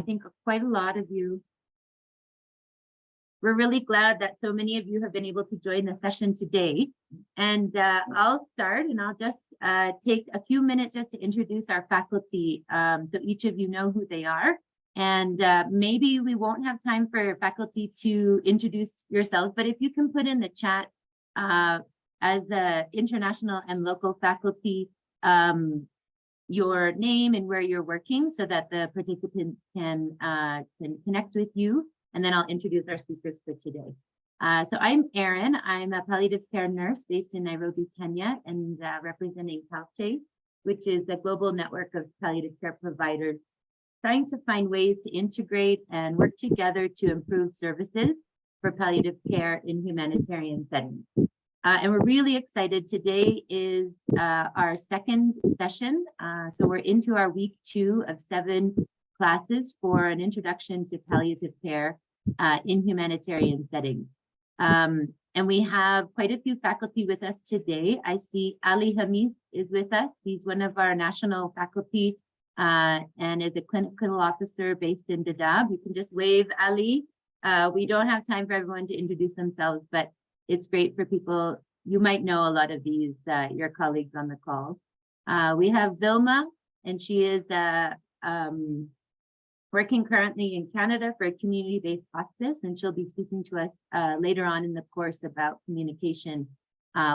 think quite a lot of you. We're really glad that so many of you have been able to join the session today. And I'll start, and I'll just take a few minutes just to introduce our faculty, so each of you know who they are. And maybe we won't have time for faculty to introduce yourselves, but if you can put in the chat as the international and local faculty, your name and where you're working so that the participants can connect with you. And then I'll introduce our speakers for today. So I'm Erin. I'm a palliative care nurse based in Nairobi, Kenya, and representing CalCHE, which is a global network of palliative care providers trying to find ways to integrate and work together to improve services for palliative care in humanitarian settings. And we're really excited. Today is our second session. So we're into our week 2 of 7 classes for an introduction to palliative care in humanitarian settings. And we have quite a few faculty with us today. I see Ali Hamis is with us. He's one of our national faculty and is a clinical officer based in Dadaab. You can just wave, Ali. We don't have time for everyone to introduce themselves, but it's great for people. You might know a lot of these, your colleagues on the call. We have Vilma, and she is working currently in Canada for a community-based hospice, and she'll be speaking to us later on in the course about communication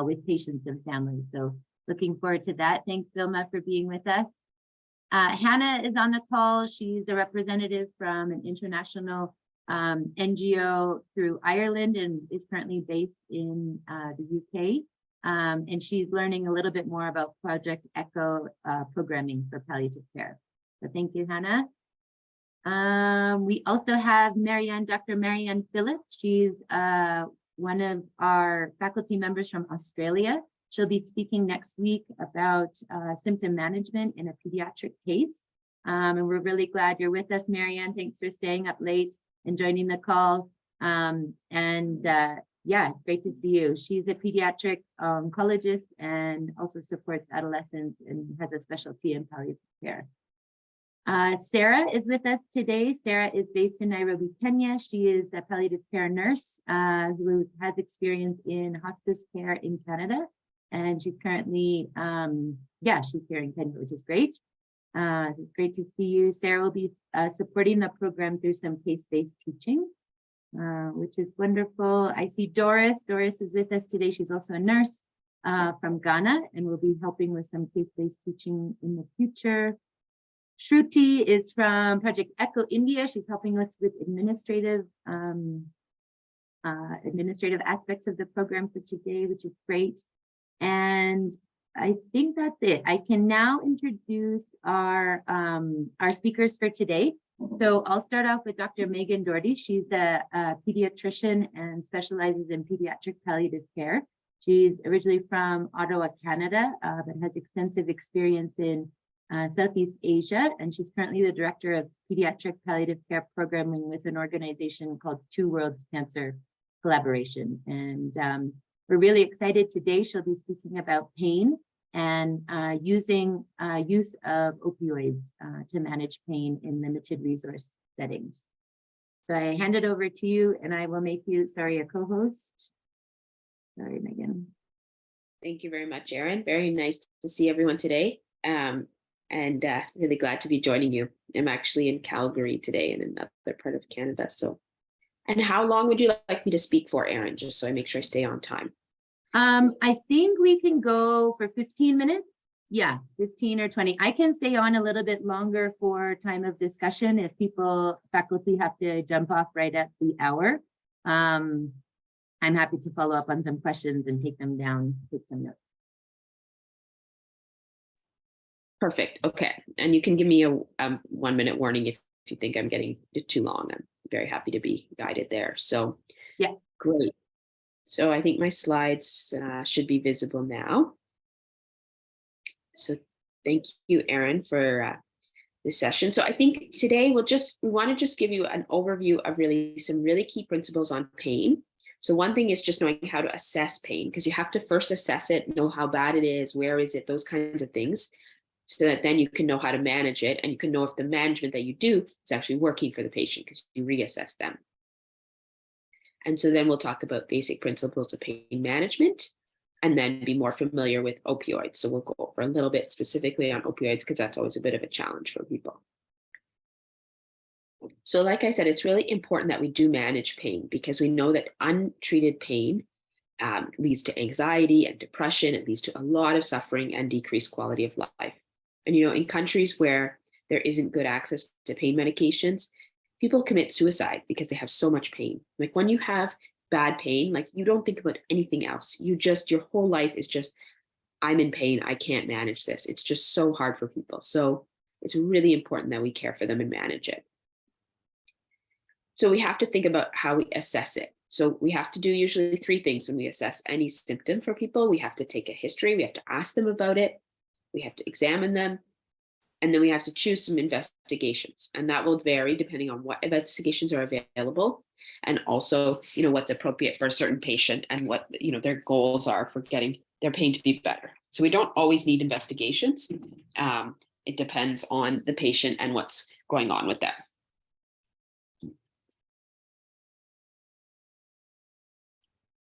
with patients and families. So looking forward to that. Thanks, Vilma, for being with us. Hannah is on the call. She's a representative from an international NGO through Ireland and is currently based in the UK. And she's learning a little bit more about Project ECHO programming for palliative care. So thank you, Hannah. We also have Dr. Marianne Phillips. She's one of our faculty members from Australia. She'll be speaking next week about symptom management in a pediatric case. And we're really glad you're with us, Marianne. Thanks for staying up late and joining the call. Yeah, great to see you. She's a pediatric oncologist and also supports adolescents and has a specialty in palliative care. Sarah is with us today. Sarah is based in Nairobi, Kenya. She is a palliative care nurse who has experience in hospice care in Canada. And she's currently, she's here in Kenya, which is great. It's great to see you. Sarah will be supporting the program through some case-based teaching, which is wonderful. I see Doris. Doris is with us today. She's also a nurse from Ghana and will be helping with some case-based teaching in the future. Shruti is from Project ECHO India. She's helping us with administrative aspects of the program for today, which is great. And I think that's it. I can now introduce our speakers for today. So I'll start off with Dr. Megan Doherty. She's a pediatrician and specializes in pediatric palliative care. She's originally from Ottawa, Canada, but has extensive experience in Southeast Asia, and she's currently the director of pediatric palliative care programming with an organization called Two Worlds Cancer Collaboration. And we're really excited today. She'll be speaking about pain and use of opioids to manage pain in limited resource settings. So I hand it over to you, and I will make you, a co-host. Sorry, Megan. Thank you very much, Erin. Very nice to see everyone today. And really glad to be joining you. I'm actually in Calgary today in another part of Canada. So, and how long would you like me to speak for, Erin, just so I make sure I stay on time? I think we can go for 15 minutes. Yeah, 15 or 20. I can stay on a little bit longer for time of discussion if faculty have to jump off right at the hour. I'm happy to follow up on some questions and take them down, take some notes. Perfect. Okay. And you can give me a 1-minute warning if you think I'm getting too long. I'm very happy to be guided there. So yeah, great. So I think my slides should be visible now. So thank you, Erin, for this session. So I think today we want to just give you an overview of some really key principles on pain. So one thing is just knowing how to assess pain, because you have to first assess it, know how bad it is, where is it, those kinds of things. so that then you can know how to manage it, and you can know if the management that you do is actually working for the patient because you reassess them. And so then we'll talk about basic principles of pain management and then be more familiar with opioids. So we'll go over a little bit specifically on opioids because that's always a bit of a challenge for people. So like I said, it's really important that we do manage pain because we know that untreated pain leads to anxiety and depression. It leads to a lot of suffering and decreased quality of life. And, in countries where there isn't good access to pain medications, people commit suicide because they have so much pain. Like when you have bad pain, like you don't think about anything else. Your whole life is just, I'm in pain. I can't manage this. It's just so hard for people. So it's really important that we care for them and manage it. So we have to think about how we assess it. So we have to do usually 3 things when we assess any symptom for people. We have to take a history. We have to ask them about it. We have to examine them. And then we have to choose some investigations. And that will vary depending on what investigations are available. And also, what's appropriate for a certain patient and what, their goals are for getting their pain to be better. So we don't always need investigations. It depends on the patient and what's going on with them.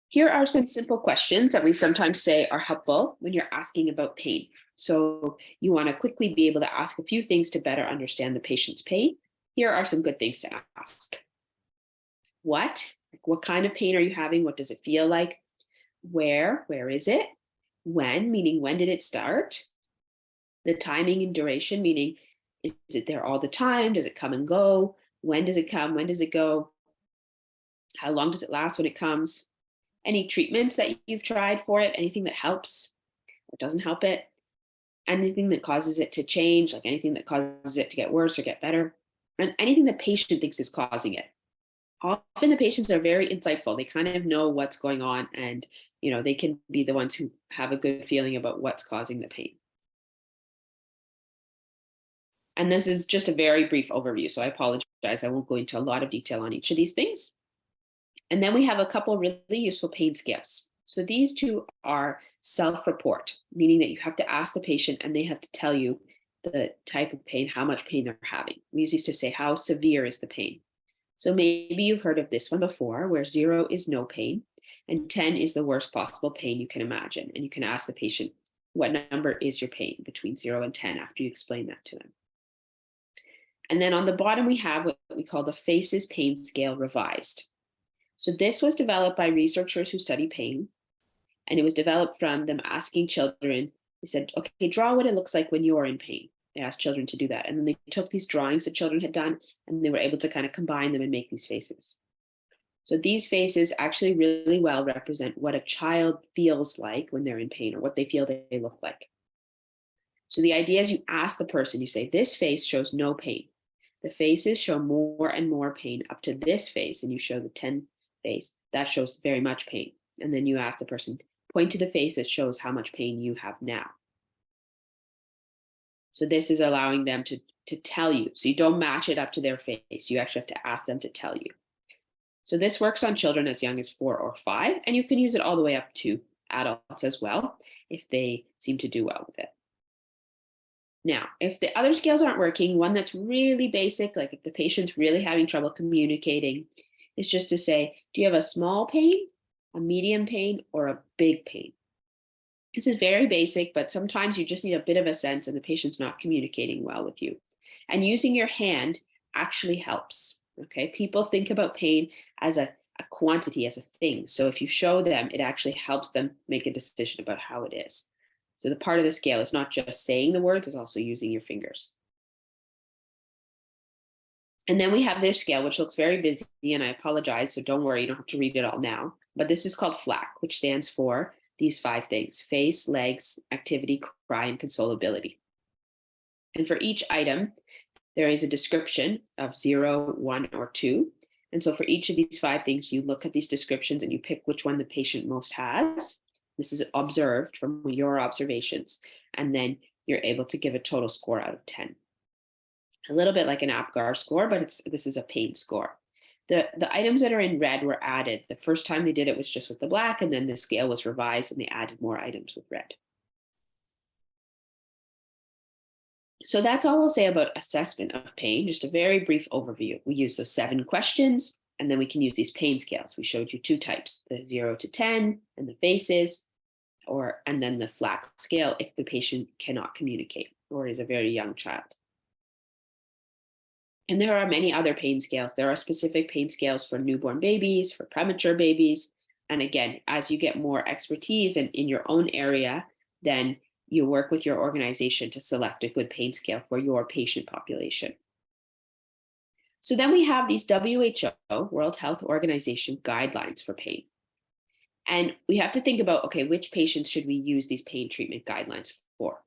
Here are some simple questions that we sometimes say are helpful when you're asking about pain. So you want to quickly be able to ask a few things to better understand the patient's pain. Here are some good things to ask. What? What kind of pain are you having? What does it feel like? Where is it? When, meaning when did it start? The timing and duration, meaning is it there all the time? Does it come and go? When does it come? When does it go? How long does it last when it comes? Any treatments that you've tried for it, anything that helps or doesn't help it, anything that causes it to change, like anything that causes it to get worse or get better, and anything the patient thinks is causing it. Often the patients are very insightful. They kind of know what's going on and, they can be the ones who have a good feeling about what's causing the pain. And this is just a very brief overview, so I apologize. I won't go into a lot of detail on each of these things. And then we have a couple really useful pain scales. So these 2 are self-report, meaning that you have to ask the patient and they have to tell you the type of pain, how much pain they're having. We use these to say, how severe is the pain? So maybe you've heard of this one before, where 0 is no pain and 10 is the worst possible pain you can imagine. And you can ask the patient, what number is your pain between 0 and 10 after you explain that to them. And then on the bottom, we have what we call the FACES pain scale revised. So this was developed by researchers who study pain, and it was developed from them asking children, they said, okay, draw what it looks like when you're in pain. They asked children to do that. And then they took these drawings that children had done, and they were able to kind of combine them and make these faces. So these faces actually really well represent what a child feels like when they're in pain or what they feel they look like. So the idea is you ask the person, you say, this face shows no pain. The faces show more and more pain up to this face, and you show the 10 face, that shows very much pain. And then you ask the person, point to the face that shows how much pain you have now. So this is allowing them to tell you. So you don't match it up to their face. You actually have to ask them to tell you. So this works on children as young as 4 or 5, and you can use it all the way up to adults as well, if they seem to do well with it. Now, if the other scales aren't working, one that's really basic, like if the patient's really having trouble communicating, is just to say, do you have a small pain, a medium pain, or a big pain? This is very basic, but sometimes you just need a bit of a sense and the patient's not communicating well with you. And using your hand actually helps, okay? People think about pain as a quantity, as a thing. So if you show them, it actually helps them make a decision about how it is. So the part of the scale is not just saying the words, it's also using your fingers. And then we have this scale, which looks very busy, and I apologize, so don't worry, you don't have to read it all now. But this is called FLAC, which stands for these 5 things: face, legs, activity, cry, and consolability. And for each item, there is a description of 0, 1, or 2. And so for each of these 5 things, you look at these descriptions and you pick which one the patient most has. This is observed from your observations. And then you're able to give a total score out of 10. A little bit like an APGAR score, but this is a pain score. The items that are in red were added. The first time they did it was just with the black, and then the scale was revised and they added more items with red. So that's all I'll say about assessment of pain, just a very brief overview. We use those 7 questions, and then we can use these pain scales. We showed you 2 types, the 0 to 10 and the faces, and then the flat scale if the patient cannot communicate or is a very young child. And there are many other pain scales. There are specific pain scales for newborn babies, for premature babies. And again, as you get more expertise in your own area, then you work with your organization to select a good pain scale for your patient population. So then we have these WHO, World Health Organization guidelines for pain. And we have to think about, okay, which patients should we use these pain treatment guidelines for?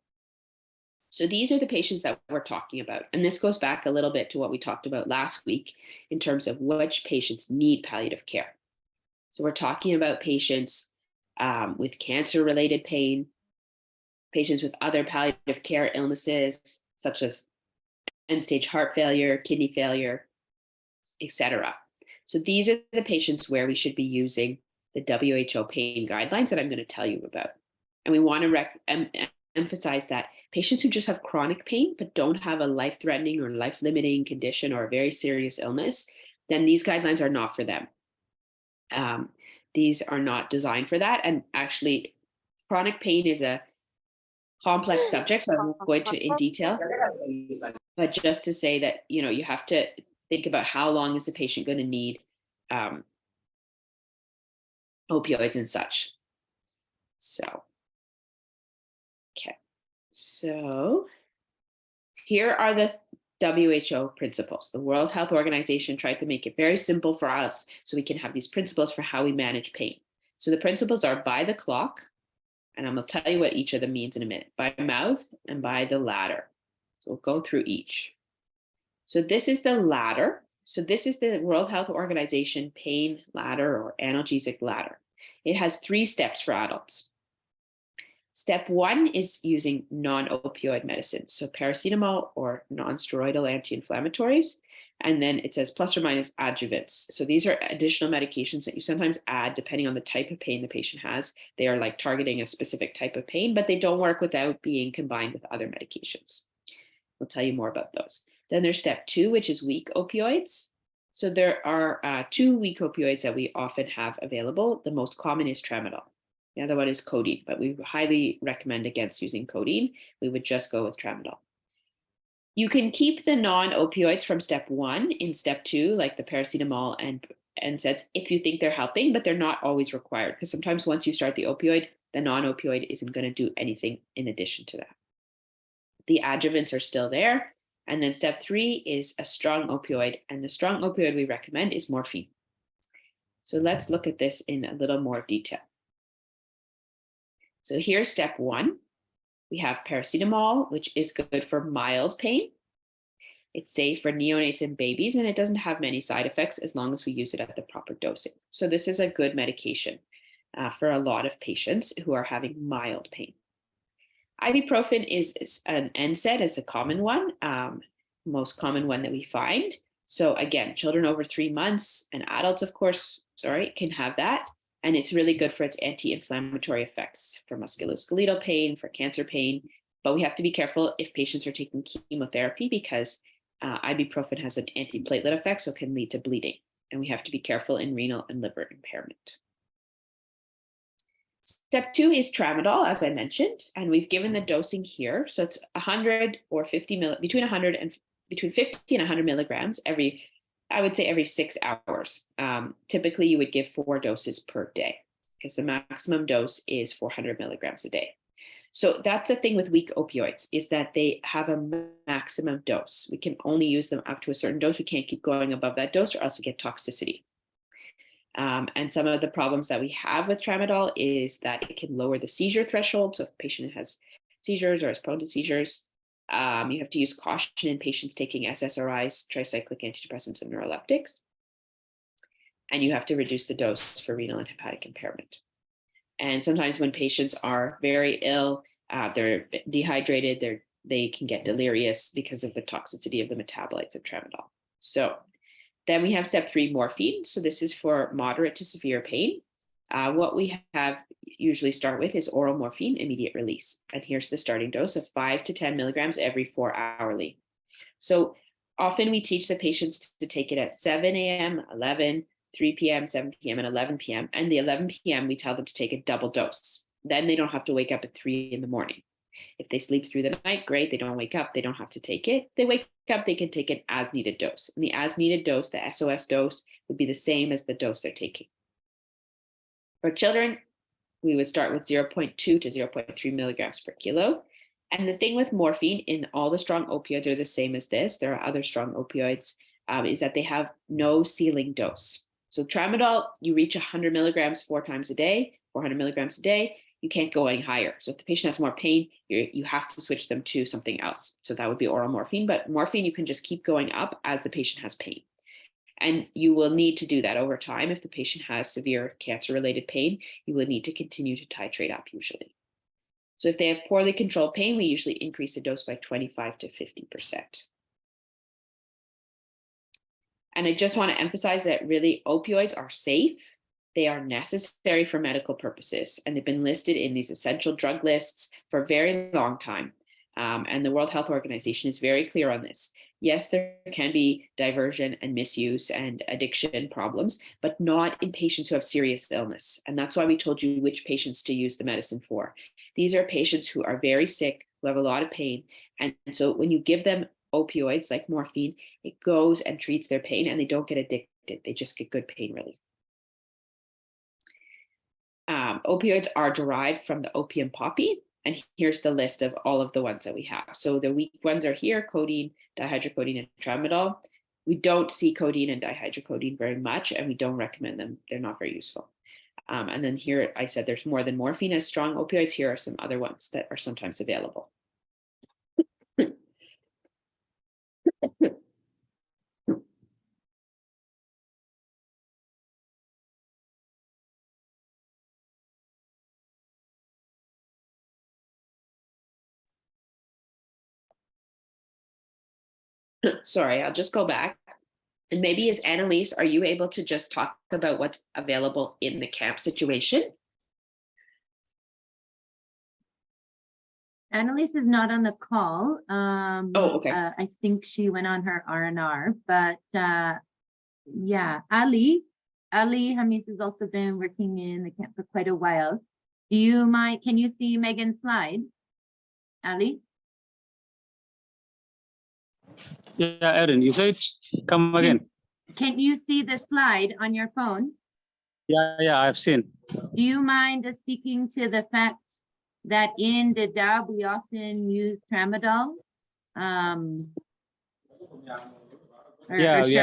So these are the patients that we're talking about. And this goes back a little bit to what we talked about last week in terms of which patients need palliative care. So we're talking about patients with cancer-related pain, patients with other palliative care illnesses, such as end-stage heart failure, kidney failure, etc. So these are the patients where we should be using the WHO pain guidelines that I'm going to tell you about. And we want to emphasize that patients who just have chronic pain but don't have a life-threatening or life-limiting condition or a very serious illness, then these guidelines are not for them. These are not designed for that. And actually, chronic pain is a complex subject, so I won't go into in detail. But just to say that, you have to think about how long is the patient going to need opioids and such. So, okay. So here are the WHO principles. The World Health Organization tried to make it very simple for us so we can have these principles for how we manage pain. So the principles are by the clock, and I'm going to tell you what each of them means in a minute, by mouth and by the ladder. So we'll go through each. So this is the ladder. So this is the World Health Organization pain ladder or analgesic ladder. It has 3 steps for adults. Step 1 is using non-opioid medicines, so paracetamol or non-steroidal anti-inflammatories. And then it says plus or minus adjuvants. So these are additional medications that you sometimes add depending on the type of pain the patient has. They are like targeting a specific type of pain, but they don't work without being combined with other medications. We'll tell you more about those. Then there's step 2, which is weak opioids. So there are 2 weak opioids that we often have available. The most common is tramadol. The other one is codeine, but we highly recommend against using codeine. We would just go with tramadol. You can keep the non-opioids from step 1 in step 2, like the paracetamol and NSAIDs, if you think they're helping, but they're not always required because sometimes once you start the opioid, the non-opioid isn't going to do anything in addition to that. The adjuvants are still there. And then step 3 is a strong opioid, and the strong opioid we recommend is morphine. So let's look at this in a little more detail. So here's step 1. We have paracetamol, which is good for mild pain. It's safe for neonates and babies, and it doesn't have many side effects as long as we use it at the proper dosing. So this is a good medication for a lot of patients who are having mild pain. Ibuprofen is an NSAID, is a common one, most common one that we find. So again, children over 3 months and adults, of course, can have that. And it's really good for its anti-inflammatory effects for musculoskeletal pain, for cancer pain. But we have to be careful if patients are taking chemotherapy because ibuprofen has an antiplatelet effect, so it can lead to bleeding. And we have to be careful in renal and liver impairment. Step 2 is tramadol, as I mentioned, and we've given the dosing here. So it's 100 or 50 between 50 and 100 milligrams every 6 hours. Typically, you would give 4 doses per day because the maximum dose is 400 milligrams a day. So that's the thing with weak opioids is that they have a maximum dose. We can only use them up to a certain dose. We can't keep going above that dose or else we get toxicity. And some of the problems that we have with tramadol is that it can lower the seizure threshold. So if a patient has seizures or is prone to seizures, you have to use caution in patients taking SSRIs, tricyclic antidepressants, and neuroleptics. And you have to reduce the dose for renal and hepatic impairment. And sometimes when patients are very ill, they're dehydrated, they can get delirious because of the toxicity of the metabolites of tramadol. So then we have step 3, morphine. So this is for moderate to severe pain. What we have usually start with is oral morphine, immediate release. And here's the starting dose of 5 to 10 milligrams every 4 hourly. So often we teach the patients to take it at 7 a.m., 11, 3 p.m., 7 p.m., and 11 p.m. And the 11 p.m., we tell them to take a double dose. Then they don't have to wake up at 3 in the morning. If they sleep through the night, great. They don't wake up. They don't have to take it. They wake up, they can take an as needed dose. And the as needed dose, the SOS dose, would be the same as the dose they're taking. For children, we would start with 0.2 to 0.3 milligrams per kilo. And the thing with morphine in all the strong opioids are the same as this. There are other strong opioids, is that they have no ceiling dose. So tramadol, you reach 100 milligrams 4 times a day, 400 milligrams a day. You can't go any higher. So if the patient has more pain, you have to switch them to something else. So that would be oral morphine, but morphine, you can just keep going up as the patient has pain. And you will need to do that over time. If the patient has severe cancer-related pain, you will need to continue to titrate up usually. So if they have poorly controlled pain, we usually increase the dose by 25 to 50%. And I just want to emphasize that really opioids are safe. They are necessary for medical purposes, and they've been listed in these essential drug lists for a very long time. And the World Health Organization is very clear on this. Yes, there can be diversion and misuse and addiction problems, but not in patients who have serious illness. And that's why we told you which patients to use the medicine for. These are patients who are very sick, who have a lot of pain. And so when you give them opioids like morphine, it goes and treats their pain, and they don't get addicted. They just get good pain relief. Opioids are derived from the opium poppy, and here's the list of all of the ones that we have. So the weak ones are here: codeine, dihydrocodeine, and tramadol. We don't see codeine and dihydrocodeine very much, and we don't recommend them. They're not very useful. And then here I said there's more than morphine as strong opioids. Here are some other ones that are sometimes available. Sorry, I'll just go back. And maybe as Annalise, are you able to just talk about what's available in the camp situation? Annalise is not on the call. Okay. I think she went on her R&R, but yeah, Ali Hamis has also been working in the camp for quite a while. Do you mind, can you see Megan's slide? Ali? Yeah, Erin, you said come again. Can you see the slide on your phone? Yeah, I've seen. Do you mind speaking to the fact that in the DAB we often use tramadol? We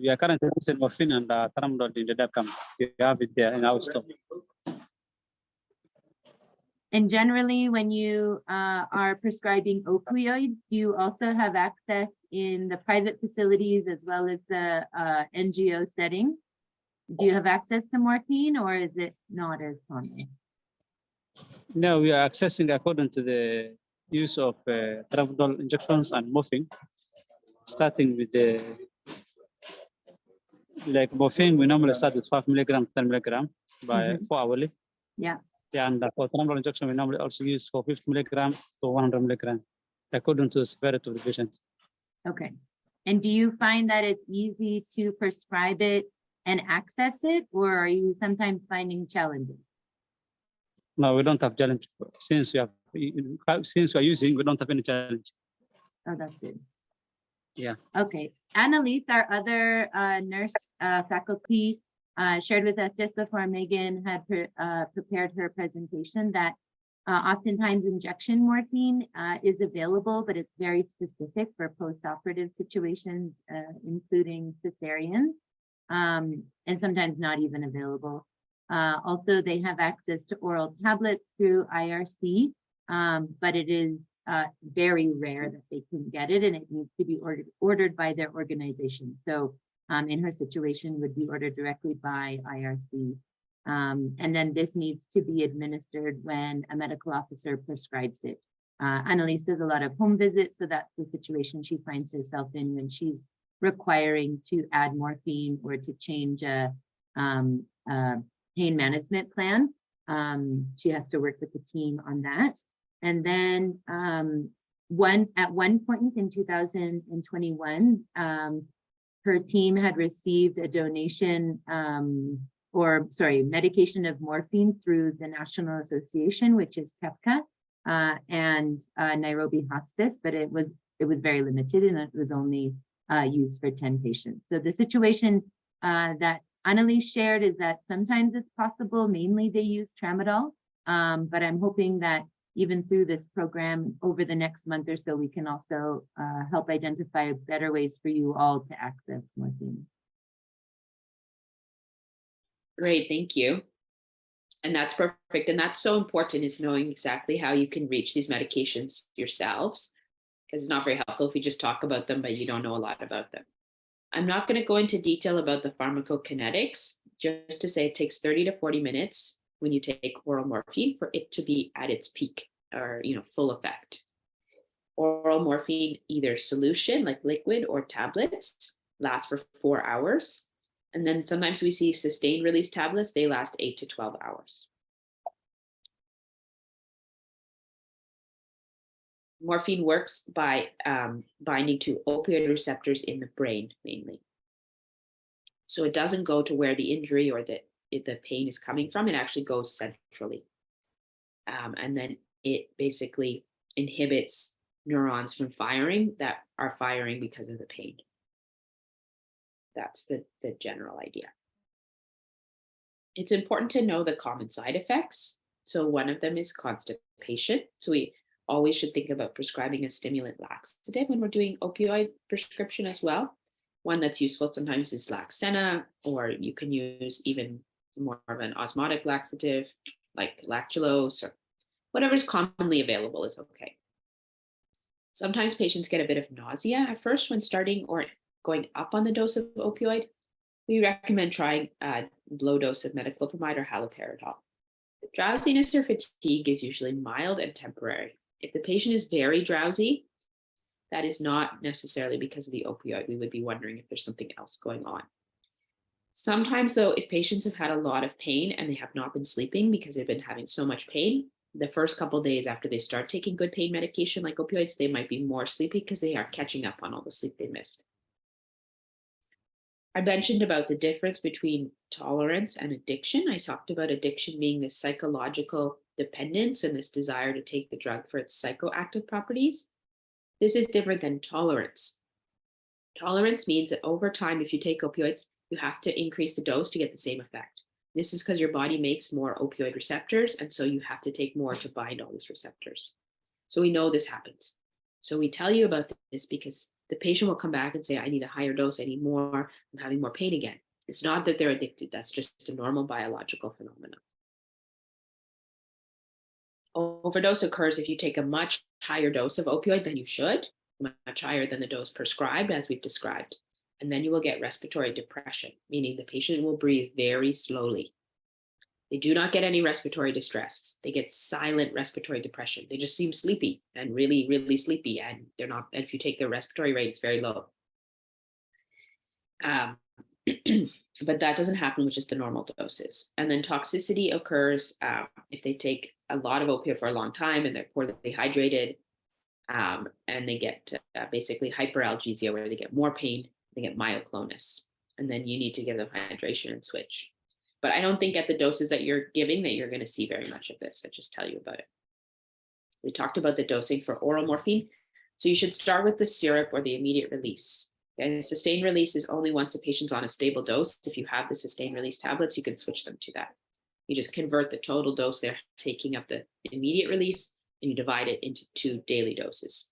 are currently using morphine and tramadol in the DAB camp. We have it there in our store. And generally, when you are prescribing opioids, you also have access in the private facilities as well as the NGO setting. Do you have access to morphine, or is it not as common? No, we are accessing according to the use of tramadol injections and morphine, starting with the like morphine. We normally start with 5 milligrams, 10 milligrams by 4 hourly. Yeah. Yeah, and for tramadol injection, we normally also use for 50 milligrams to 100 milligrams, according to the severity of the patient. Okay. And do you find that it's easy to prescribe it and access it, or are you sometimes finding challenges? No, we don't have challenge. Since we are using, we don't have any challenge. Oh, that's good. Yeah. Okay. Annalise, our other nurse faculty, shared with us just before Megan had prepared her presentation that oftentimes injection morphine is available, but it's very specific for post-operative situations, including cesareans, and sometimes not even available. Also, they have access to oral tablets through IRC, but it is very rare that they can get it, and it needs to be ordered by their organization. So in her situation would be ordered directly by IRC. And then this needs to be administered when a medical officer prescribes it. Annalise does a lot of home visits, so that's the situation she finds herself in when she's requiring to add morphine or to change a pain management plan. She has to work with the team on that. And then at one point in 2021, her team had received a donation medication of morphine through the National Association, which is KEPCA, and Nairobi Hospice, but it was very limited and it was only used for 10 patients. So the situation that Annalise shared is that sometimes it's possible, mainly they use tramadol, but I'm hoping that even through this program over the next month or so, we can also help identify better ways for you all to access morphine. Great, thank you. And that's perfect. And that's so important, is knowing exactly how you can reach these medications yourselves, because it's not very helpful if you just talk about them, but you don't know a lot about them. I'm not going to go into detail about the pharmacokinetics, just to say it takes 30 to 40 minutes when you take oral morphine for it to be at its peak, or full effect. Oral morphine, either solution like liquid or tablets, lasts for 4 hours. And then sometimes we see sustained release tablets, they last 8 to 12 hours. Morphine works by binding to opioid receptors in the brain mainly. So it doesn't go to where the injury or the pain is coming from, it actually goes centrally. And then it basically inhibits neurons from firing that are firing because of the pain. That's the general idea. It's important to know the common side effects. So one of them is constipation. So we always should think about prescribing a stimulant laxative when we're doing opioid prescription as well. One that's useful sometimes is Laxena, or you can use even more of an osmotic laxative like lactulose, or whatever's commonly available is okay. Sometimes patients get a bit of nausea at first when starting or going up on the dose of opioid. We recommend trying a low dose of metoclopramide or haloperidol. Drowsiness or fatigue is usually mild and temporary. If the patient is very drowsy, that is not necessarily because of the opioid. We would be wondering if there's something else going on. Sometimes though, if patients have had a lot of pain and they have not been sleeping because they've been having so much pain, the first couple of days after they start taking good pain medication like opioids, they might be more sleepy because they are catching up on all the sleep they missed. I mentioned about the difference between tolerance and addiction. I talked about addiction being this psychological dependence and this desire to take the drug for its psychoactive properties. This is different than tolerance. Tolerance means that over time, if you take opioids, you have to increase the dose to get the same effect. This is because your body makes more opioid receptors, and so you have to take more to bind all these receptors. So we know this happens. So we tell you about this because the patient will come back and say, I need a higher dose, I need more, I'm having more pain again. It's not that they're addicted, that's just a normal biological phenomenon. Overdose occurs if you take a much higher dose of opioid than you should, much higher than the dose prescribed, as we've described. And then you will get respiratory depression, meaning the patient will breathe very slowly. They do not get any respiratory distress. They get silent respiratory depression. They just seem sleepy and really, really sleepy. And they're not, and if you take their respiratory rate, it's very low. But that doesn't happen with just the normal doses. And then toxicity occurs if they take a lot of opioid for a long time and they're poorly hydrated, and they get basically hyperalgesia, where they get more pain, they get myoclonus, and then you need to give them hydration and switch. But I don't think at the doses that you're giving that you're going to see very much of this. I just tell you about it. We talked about the dosing for oral morphine. So you should start with the syrup or the immediate release. And sustained release is only once the patient's on a stable dose. If you have the sustained release tablets, you can switch them to that. You just convert the total dose they're taking up the immediate release, and you divide it into 2 daily doses.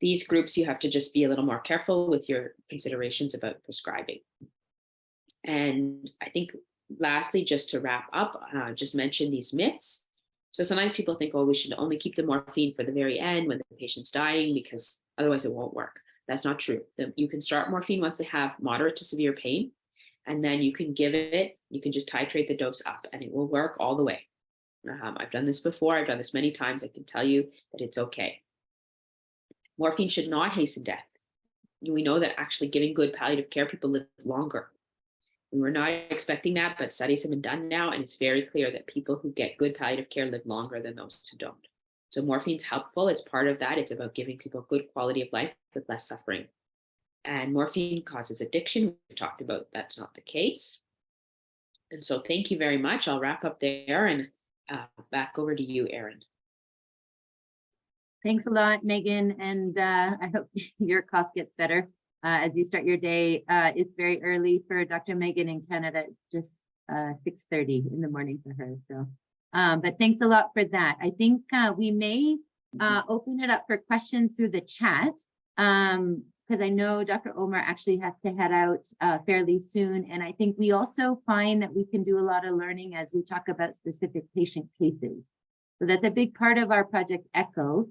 These groups, you have to just be a little more careful with your considerations about prescribing. And I think lastly, just to wrap up, just mention these myths. So sometimes people think, oh, we should only keep the morphine for the very end when the patient's dying, because otherwise it won't work. That's not true. You can start morphine once they have moderate to severe pain, and then you can give it, you can just titrate the dose up and it will work all the way. I've done this before. I've done this many times. I can tell you that it's okay. Morphine should not hasten death. We know that actually giving good palliative care, people live longer. We're not expecting that, but studies have been done now, and it's very clear that people who get good palliative care live longer than those who don't. So morphine's helpful. It's part of that. It's about giving people good quality of life with less suffering. And morphine causes addiction. We talked about that's not the case. And so thank you very much. I'll wrap up there and back over to you, Erin. Thanks a lot, Megan, and I hope your cough gets better as you start your day. It's very early for Dr. Megan in Canada. It's just 6:30 in the morning for her. So, but thanks a lot for that. I think we may open it up for questions through the chat because I know Dr. Omar actually has to head out fairly soon. And I think we also find that we can do a lot of learning as we talk about specific patient cases. So that's a big part of our Project ECHO.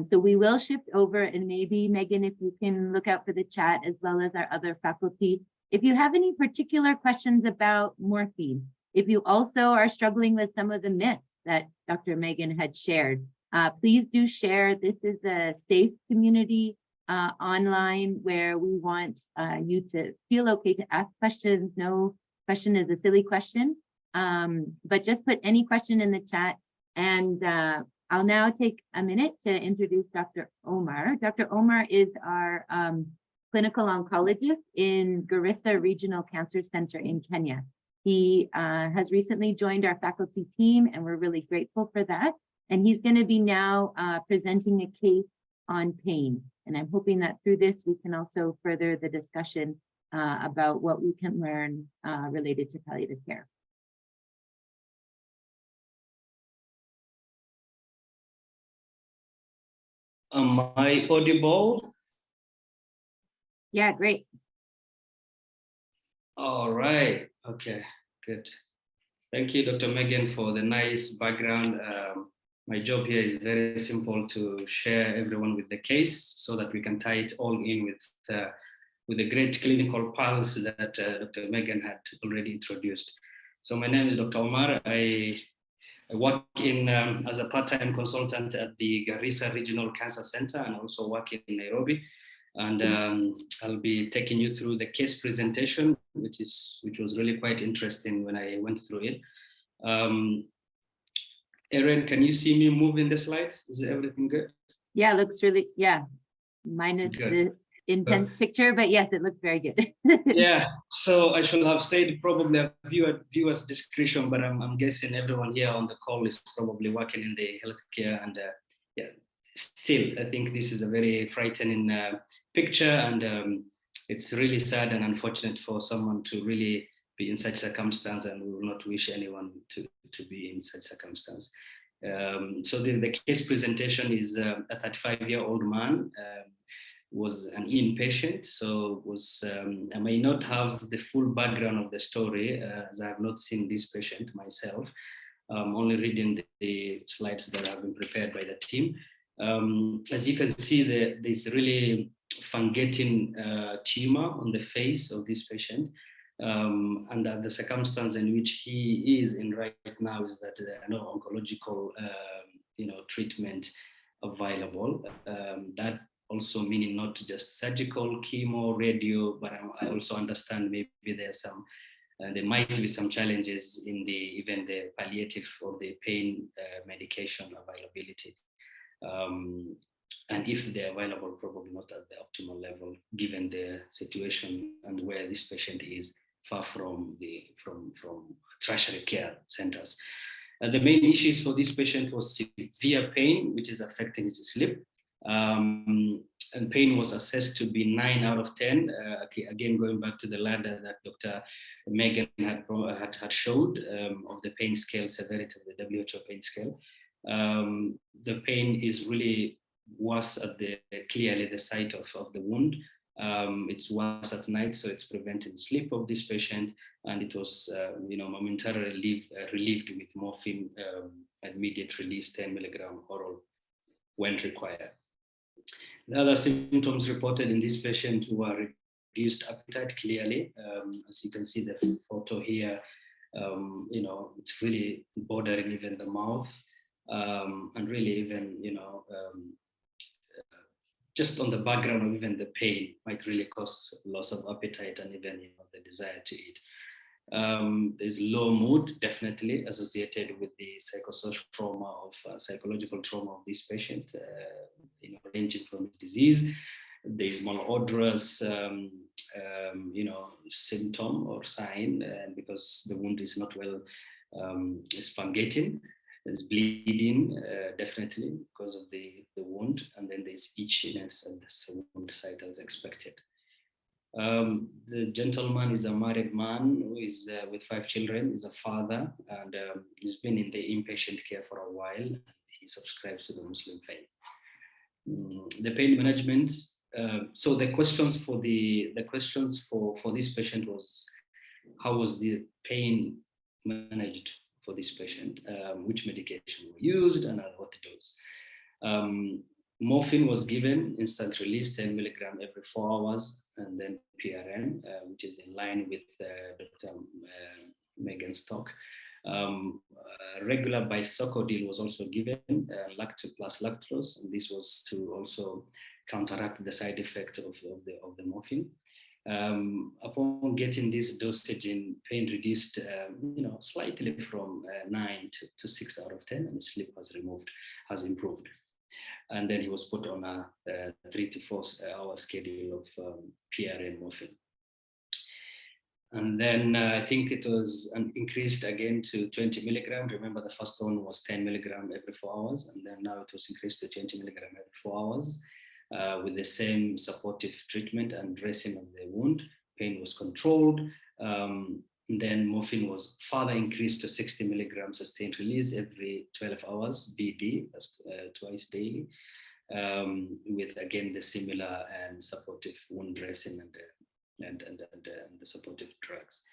So we will shift over, and maybe Megan, if you can look out for the chat as well as our other faculty. If you have any particular questions about morphine, if you also are struggling with some of the myths that Dr. Megan had shared, please do share. This is a safe community online where we want you to feel okay to ask questions. No question is a silly question, but just put any question in the chat. And I'll now take a minute to introduce Dr. Omar. Dr. Omar is our clinical oncologist in Garissa Regional Cancer Center in Kenya. He has recently joined our faculty team, and we're really grateful for that. And he's going to be now presenting a case on pain. And I'm hoping that through this, we can also further the discussion about what we can learn related to palliative care. Am I audible? Yeah, great. All right. Okay, good. Thank you, Dr. Megan, for the nice background. My job here is very simple, to share everyone with the case so that we can tie it all in with the great clinical pulse that Dr. Megan had already introduced. So my name is Dr. Omar. I work in as a part-time consultant at the Garissa Regional Cancer Center, and also work in Nairobi. And I'll be taking you through the case presentation, which was really quite interesting when I went through it. Erin, can you see me moving the slide? Is everything good? Yeah, it looks really, yeah. Minus the intense picture, but yes, it looks very good. Yeah, so I should have said probably a viewer's discretion, but I'm guessing everyone here on the call is probably working in the healthcare, and yeah, still, I think this is a very frightening picture, and it's really sad and unfortunate for someone to really be in such circumstance, and we will not wish anyone to be in such circumstance. So the case presentation is a 35-year-old man, was an inpatient, so I may not have the full background of the story, as I have not seen this patient myself. Only reading the slides that have been prepared by the team. As you can see, there's really fungating tumor on the face of this patient. And that the circumstance in which he is in right now is that there are no oncological treatment available. That also meaning not just surgical, chemo, radio, but I also understand maybe there's some, there might be some challenges in even the palliative or the pain medication availability. And if they're available, probably not at the optimal level, given the situation and where this patient is far from tertiary care centers. The main issues for this patient was severe pain, which is affecting his sleep. And pain was assessed to be 9 out of 10. Again, going back to the ladder that Dr. Megan had showed of the pain scale severity of the WHO pain scale. The pain is really worse at clearly the site of the wound. It's worse at night, so it's preventing sleep of this patient, and it was momentarily relieved with morphine immediate release 10 milligram oral when required. The other symptoms reported in this patient were reduced appetite, clearly. As you can see the photo here, it's really bordering even the mouth, and really even, just on the background of even the pain might really cause loss of appetite and even the desire to eat. There's low mood, definitely associated with the psychosocial trauma of psychological trauma of this patient, ranging from disease. There's malodorous, symptom or sign, and because the wound is not well, it's fungating. There's bleeding, definitely because of the wound, and then there's itchiness at the wound site as expected. The gentleman is a married man who is with 5 children, is a father, and he's been in the inpatient care for a while. He subscribes to the Muslim faith. The pain management. So the questions for this patient was, how was the pain managed for this patient? Which medication were used and at what dose? Morphine was given, instant release, 10 milligram every 4 hours, and then PRN, which is in line with Dr. Megan's talk. Regular bisocodil was also given, lacto plus lactose, and this was to also counteract the side effect of the morphine. Upon getting this dosage in, pain reduced, slightly from 9 to 6 out of 10, and sleep has improved. And then he was put on a 3 to 4 hour schedule of PRN morphine. And then I think it was increased again to 20 milligram. Remember, the first one was 10 milligram every 4 hours, and then now it was increased to 20 milligram every 4 hours with the same supportive treatment and dressing of the wound. Pain was controlled. Then morphine was further increased to 60 milligrams sustained release every 12 hours, BD, twice daily, with again the similar and supportive wound dressing and the supportive drugs.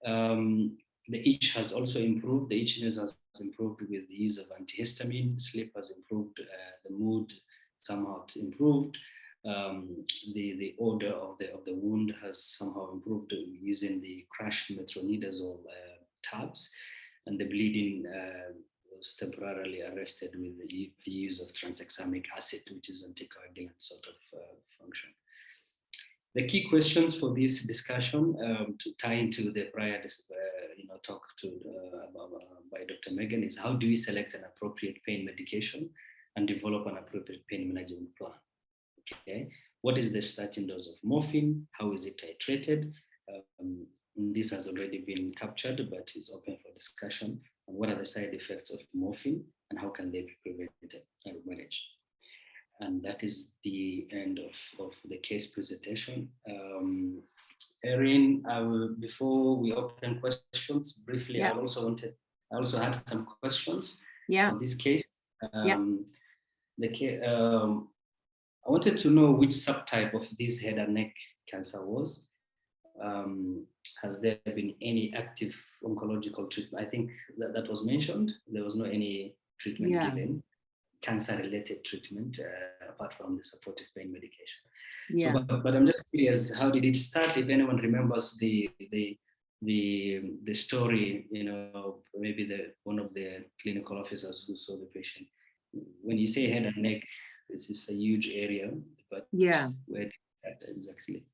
The itch has also improved. The itchiness has improved with the use of antihistamine. Sleep has improved. The mood somehow improved. The odor of the wound has somehow improved using the crushed metronidazole tabs, and the bleeding was temporarily arrested with the use of tranexamic acid, which is anticoagulant sort of function. The key questions for this discussion, to tie into the prior talk by Dr. Megan, is how do we select an appropriate pain medication and develop an appropriate pain management plan? Okay, what is the starting dose of morphine? How is it titrated? This has already been captured, but is open for discussion. And what are the side effects of morphine, and how can they be prevented and managed? And that is the end of the case presentation. Erin, before we open questions, briefly, Yeah. I also had some questions Yeah. on this case. Yeah. I wanted to know which subtype of this head and neck cancer was. Has there been any active oncological treatment? I think that was mentioned. There was no any treatment given, cancer-related treatment, apart from the supportive pain medication. Yeah. So, but I'm just curious, how did it start? If anyone remembers the story, maybe one of the clinical officers who saw the patient. When you say head and neck, this is a huge area, but where did that exactly?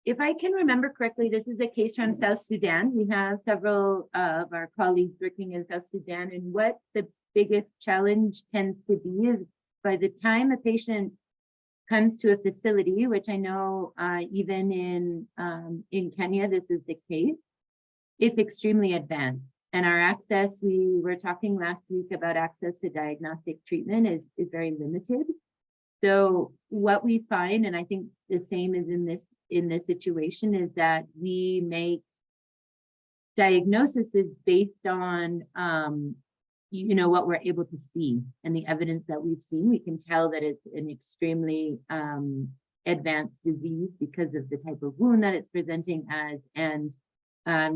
If I can remember correctly, this is a case from South Sudan. We have several of our colleagues working in South Sudan, and what the biggest challenge tends to be is by the time a patient comes to a facility, which I know even in Kenya, this is the case, it's extremely advanced. And our access, we were talking last week about access to diagnostic treatment is very limited. So what we find, and I think the same is in this situation, is that we make diagnoses based on what we're able to see and the evidence that we've seen. We can tell that it's an extremely advanced disease because of the type of wound that it's presenting as. And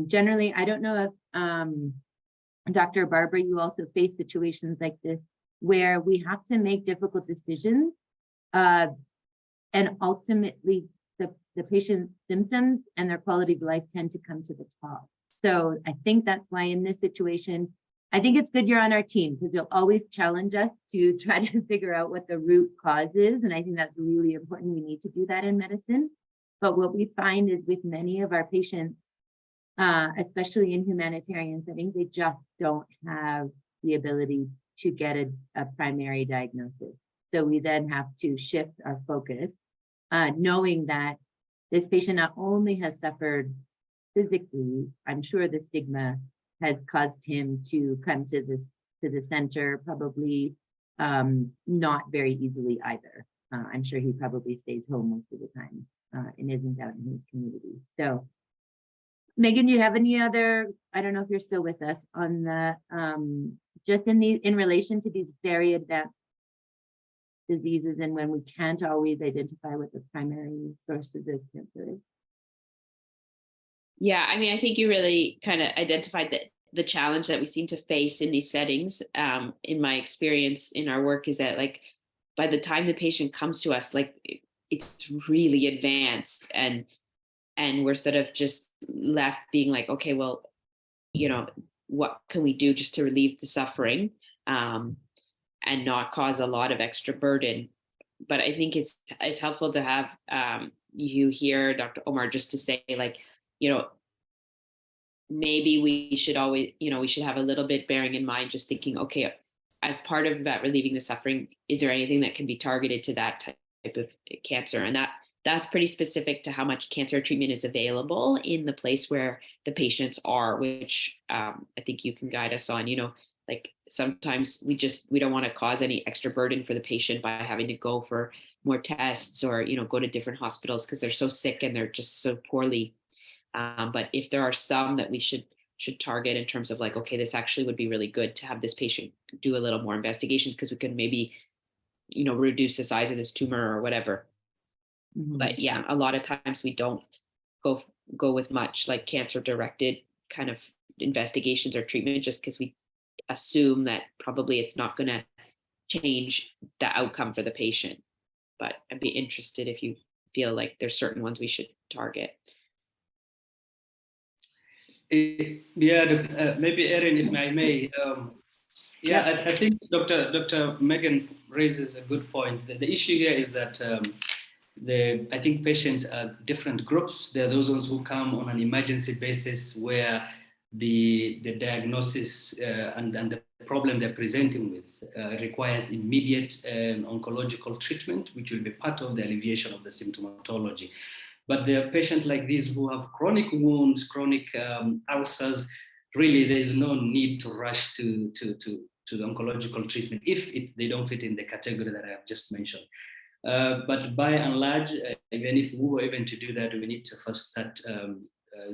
generally, I don't know if Dr. Barbara, you also face situations like this where we have to make difficult decisions, and ultimately the patient's symptoms and their quality of life tend to come to the top. So I think that's why in this situation, I think it's good you're on our team, because you'll always challenge us to try to figure out what the root cause is. And I think that's really important. We need to do that in medicine. But what we find is with many of our patients, especially in humanitarian settings, they just don't have the ability to get a primary diagnosis. So we then have to shift our focus, knowing that this patient not only has suffered physically, I'm sure the stigma has caused him to come to the center probably not very easily either. I'm sure he probably stays home most of the time and isn't out in his community. So Megan, do you have any other, I don't know if you're still with us on the, just in relation to these very advanced diseases and when we can't always identify what the primary source of the cancer is? Yeah, I mean, I think you really kind of identified the challenge that we seem to face in these settings. In my experience in our work is that like, by the time the patient comes to us, like it's really advanced and we're sort of just left being like, okay, well, you know, what can we do just to relieve the suffering and not cause a lot of extra burden? But I think it's helpful to have you here, Dr. Omar, just to say like, you know, maybe we should always, you know, we should have a little bit bearing in mind, just thinking, okay, as part of that relieving the suffering, is there anything that can be targeted to that type of cancer? And that's pretty specific to how much cancer treatment is available in the place where the patients are, which I think you can guide us on. You know, like sometimes we don't want to cause any extra burden for the patient by having to go for more tests or, you know, go to different hospitals because they're so sick and they're just so poorly. But if there are some that we should target in terms of like, okay, this actually would be really good to have this patient do a little more investigations because we can maybe, you know, reduce the size of this tumor or whatever. Mm-hmm. But yeah, a lot of times we don't go with much like cancer directed kind of investigations or treatment just because we assume that probably it's not going to change the outcome for the patient. But I'd be interested if you feel like there's certain ones we should target. Yeah, maybe Erin, if I may. I think Dr. Megan raises a good point. The issue here is that I think patients are different groups. There are those ones who come on an emergency basis where the diagnosis and the problem they're presenting with requires immediate oncological treatment, which will be part of the alleviation of the symptomatology. But there are patients like these who have chronic wounds, chronic ulcers. Really, there's no need to rush to the oncological treatment if they don't fit in the category that I have just mentioned. But by and large, even if we were able to do that, we need to first start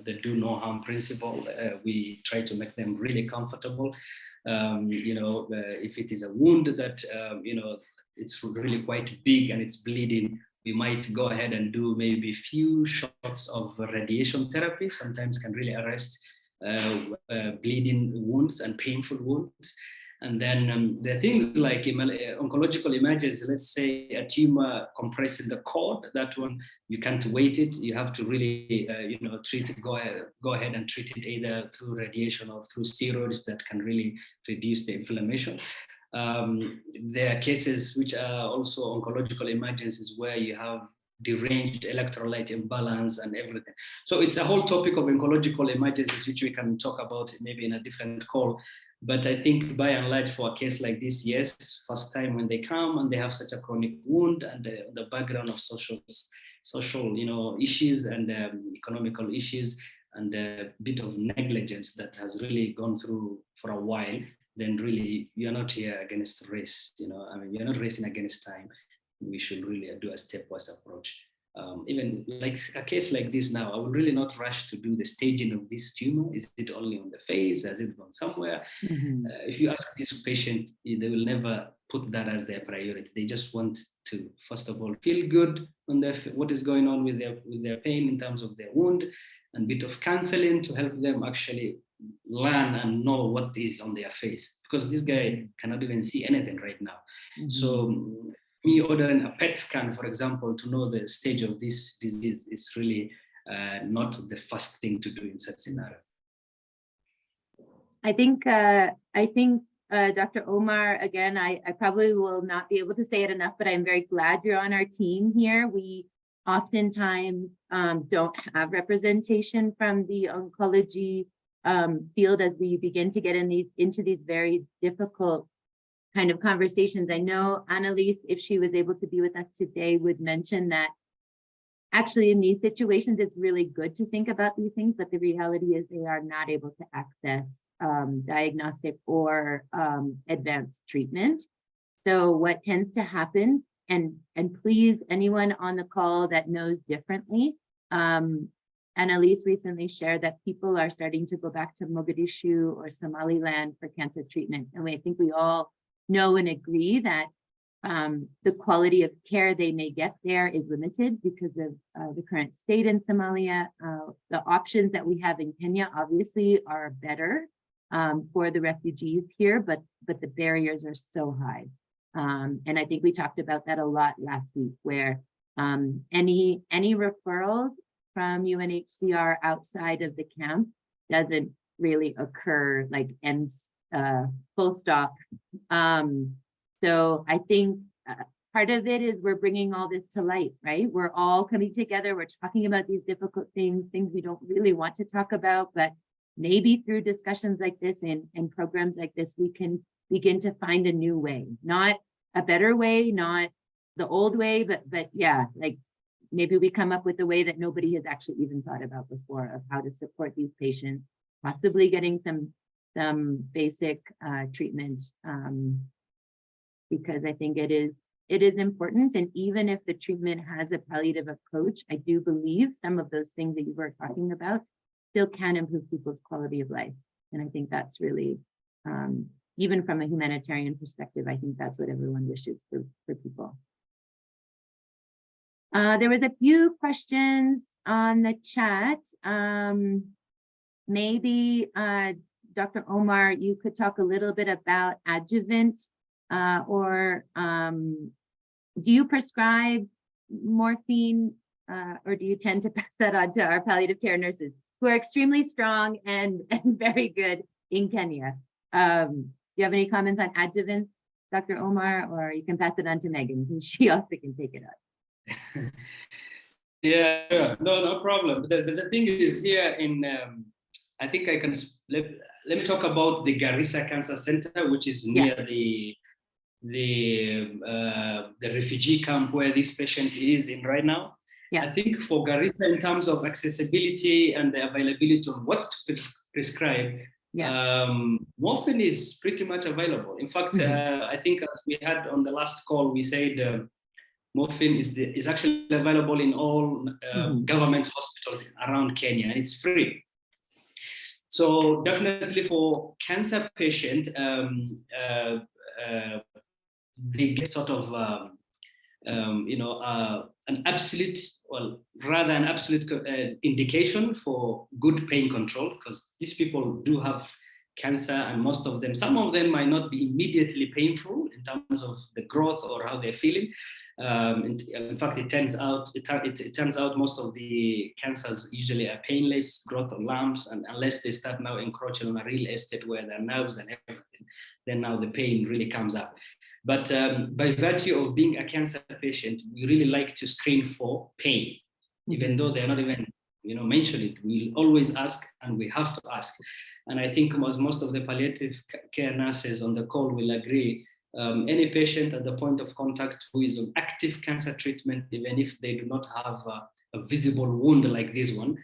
the do no harm principle. We try to make them really comfortable. If it is a wound that, it's really quite big and it's bleeding, we might go ahead and do maybe a few shots of radiation therapy, sometimes can really arrest bleeding wounds and painful wounds. And then there are things like oncological images. Let's say a tumor compressing the cord. That one, you can't wait it. You have to really, treat it. Go ahead and treat it either through radiation or through steroids that can really reduce the inflammation. There are cases which are also oncological emergencies where you have deranged electrolyte imbalance and everything. So it's a whole topic of oncological emergencies, which we can talk about maybe in a different call. But I think by and large for a case like this, yes, first time when they come and they have such a chronic wound and the background of social issues and economical issues and a bit of negligence that has really gone through for a while, then really you're not here against race. You're not racing against time. We should really do a stepwise approach. Even like a case like this now, I would really not rush to do the staging of this tumor. Is it only on the face? Has it gone somewhere? Mm-hmm. If you ask this patient, they will never put that as their priority. They just want to, first of all, feel good on what is going on with their pain in terms of their wound, and a bit of counseling to help them actually learn and know what is on their face, because this guy cannot even see anything right now. Mm-hmm. So me ordering a PET scan, for example, to know the stage of this disease is really not the first thing to do in such scenario. I think Dr. Omar, again, I probably will not be able to say it enough, but I'm very glad you're on our team here. We oftentimes don't have representation from the oncology field as we begin to get into these very difficult kind of conversations. I know Annalise, if she was able to be with us today, would mention that actually in these situations, it's really good to think about these things, but the reality is they are not able to access diagnostic or advanced treatment. So what tends to happen, and please, anyone on the call that knows differently, Annalise recently shared that people are starting to go back to Mogadishu or Somaliland for cancer treatment. And I think we all know and agree that the quality of care they may get there is limited because of the current state in Somalia. The options that we have in Kenya obviously are better for the refugees here, but the barriers are so high. And I think we talked about that a lot last week, where any referrals from UNHCR outside of the camp doesn't really occur, like ends full stop. So I think part of it is we're bringing all this to light, right? We're all coming together. We're talking about these difficult things we don't really want to talk about, but maybe through discussions like this and programs like this, we can begin to find a new way, not a better way, not the old way, but yeah, like maybe we come up with a way that nobody has actually even thought about before of how to support these patients, possibly getting some basic treatment, because I think it is important. And even if the treatment has a palliative approach, I do believe some of those things that you were talking about still can improve people's quality of life. And I think that's really, even from a humanitarian perspective, I think that's what everyone wishes for people. There was a few questions on the chat. Maybe Dr. Omar, you could talk a little bit about adjuvant, or do you prescribe morphine, or do you tend to pass that on to our palliative care nurses, who are extremely strong and very good in Kenya? Do you have any comments on adjuvant, Dr. Omar, or you can pass it on to Megan, and she also can take it up. Yeah, sure. No problem. The thing is here in, I think I can, let me talk about the Garissa Cancer Center, which is near the refugee camp where this patient is in right now. Yeah. I think for Garissa, in terms of accessibility and the availability of what to prescribe, morphine is pretty much available. In fact, I think as we had on the last call, we said morphine is actually available in all government hospitals around Kenya, and it's free. So definitely for cancer patient, they get sort of an absolute, well, rather an absolute indication for good pain control, because these people do have cancer, and most of them, some of them might not be immediately painful in terms of the growth or how they're feeling. In fact, it turns out most of the cancers usually are painless growth of lumps, and unless they start now encroaching on a real estate where their nerves and everything, then now the pain really comes up. But by virtue of being a cancer patient, we really like to screen for pain, even though they're not even mention it. We'll always ask, and we have to ask. And I think most of the palliative care nurses on the call will agree. Any patient at the point of contact who is on active cancer treatment, even if they do not have a visible wound like this one,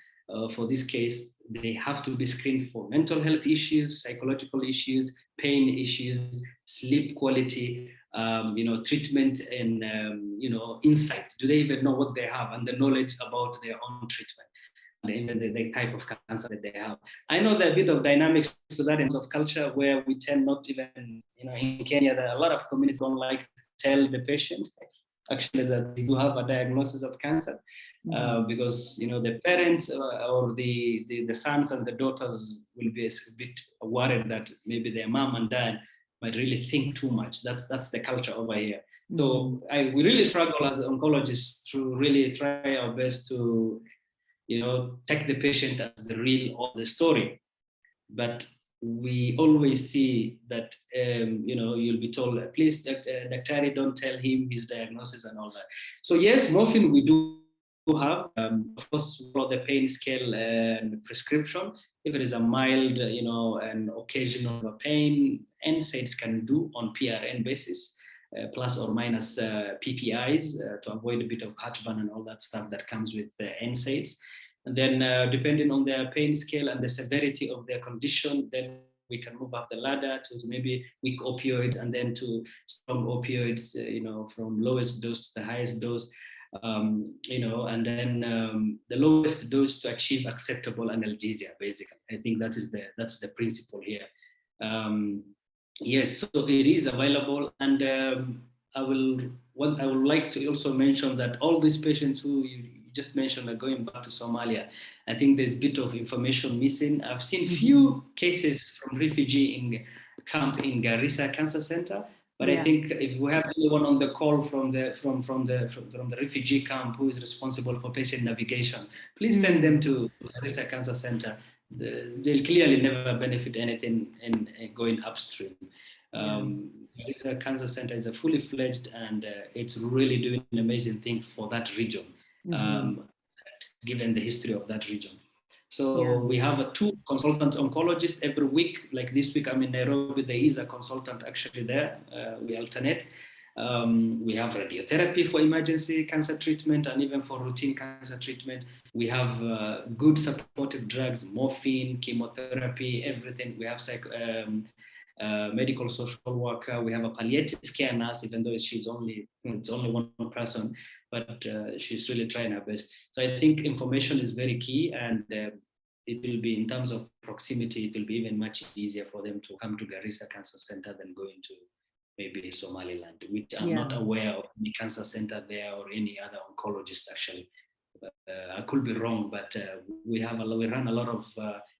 for this case, they have to be screened for mental health issues, psychological issues, pain issues, sleep quality, treatment, and insight. Do they even know what they have, and the knowledge about their own treatment, and even the type of cancer that they have. I know there are a bit of dynamics to that in terms of culture, where we tend not even, in Kenya, there are a lot of communities don't like to tell the patient actually that they do have a diagnosis of cancer, because the parents or the sons and the daughters will be a bit worried that maybe their mom and dad might really think too much. That's the culture over here. So we really struggle as oncologists to really try our best to take the patient as the real of the story. But we always see that, you'll be told, please, Dr. don't tell him his diagnosis and all that. So yes, morphine we do have, of course, follow the pain scale and prescription. If it is a mild, and occasional pain, NSAIDs can do on PRN basis, plus or minus PPIs to avoid a bit of heartburn and all that stuff that comes with NSAIDs. And then depending on their pain scale and the severity of their condition, then we can move up the ladder to maybe weak opioids and then to strong opioids, from lowest dose to the highest dose, and then the lowest dose to achieve acceptable analgesia, basically. I think that's the principle here. Yes, so it is available, and I would like to also mention that all these patients who you just mentioned are going back to Somalia. I think there's a bit of information missing. I've seen few cases from refugee in camp in Garissa Cancer Center, but I think if we have anyone on the call from the refugee camp who is responsible for patient navigation, please send them to Garissa Cancer Center. They'll clearly never benefit anything in going upstream. Garissa Cancer Center is a fully fledged, and it's really doing an amazing thing for that region, given the history of that region. So we have 2 consultant oncologists every week. Like this week, I'm in Nairobi. There is a consultant actually there. We alternate. We have radiotherapy for emergency cancer treatment and even for routine cancer treatment. We have good supportive drugs, morphine, chemotherapy, everything. We have medical social worker. We have a palliative care nurse, even though it's only one person, but she's really trying her best. So I think information is very key, and it will be, in terms of proximity, it will be even much easier for them to come to Garissa Cancer Center than going to maybe Somaliland, which I'm not aware of any cancer center there or any other oncologist actually. I could be wrong, but we run a lot of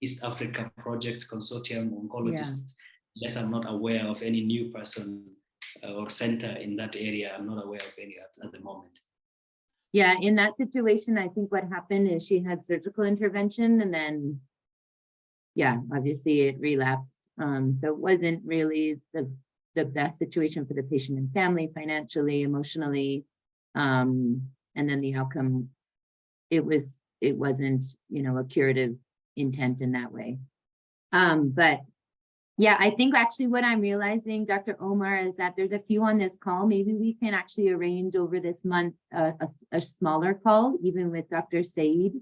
East Africa projects, consortium oncologists. Yes, I'm not aware of any new person or center in that area. I'm not aware of any at the moment. Yeah, in that situation, I think what happened is she had surgical intervention, and then, obviously it relapsed. So it wasn't really the best situation for the patient and family, financially, emotionally, and then the outcome, it wasn't, a curative intent in that way. But yeah, I think actually what I'm realizing, Dr. Omar, is that there's a few on this call. Maybe we can actually arrange over this month a smaller call, even with Dr. Saida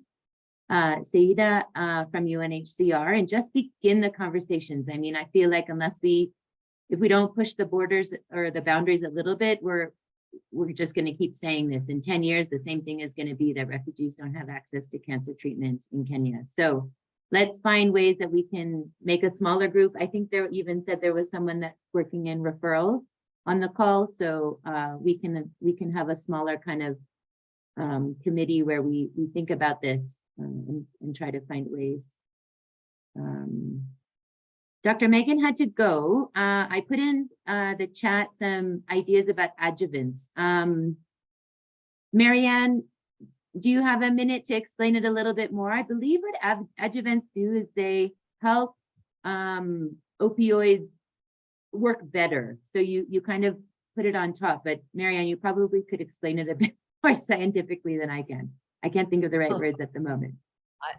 from UNHCR, and just begin the conversations. I mean, I feel like if we don't push the borders or the boundaries a little bit, we're just going to keep saying this. In 10 years, the same thing is going to be that refugees don't have access to cancer treatment in Kenya. So let's find ways that we can make a smaller group. I think there even said there was someone that's working in referrals on the call. So we can have a smaller kind of committee where we think about this and try to find ways. Dr. Megan had to go. I put in the chat some ideas about adjuvants. Marianne, do you have a minute to explain it a little bit more? I believe what adjuvants do is they help opioids work better. So you kind of put it on top, but Marianne, you probably could explain it a bit more scientifically than I can. I can't think of the right words at the moment.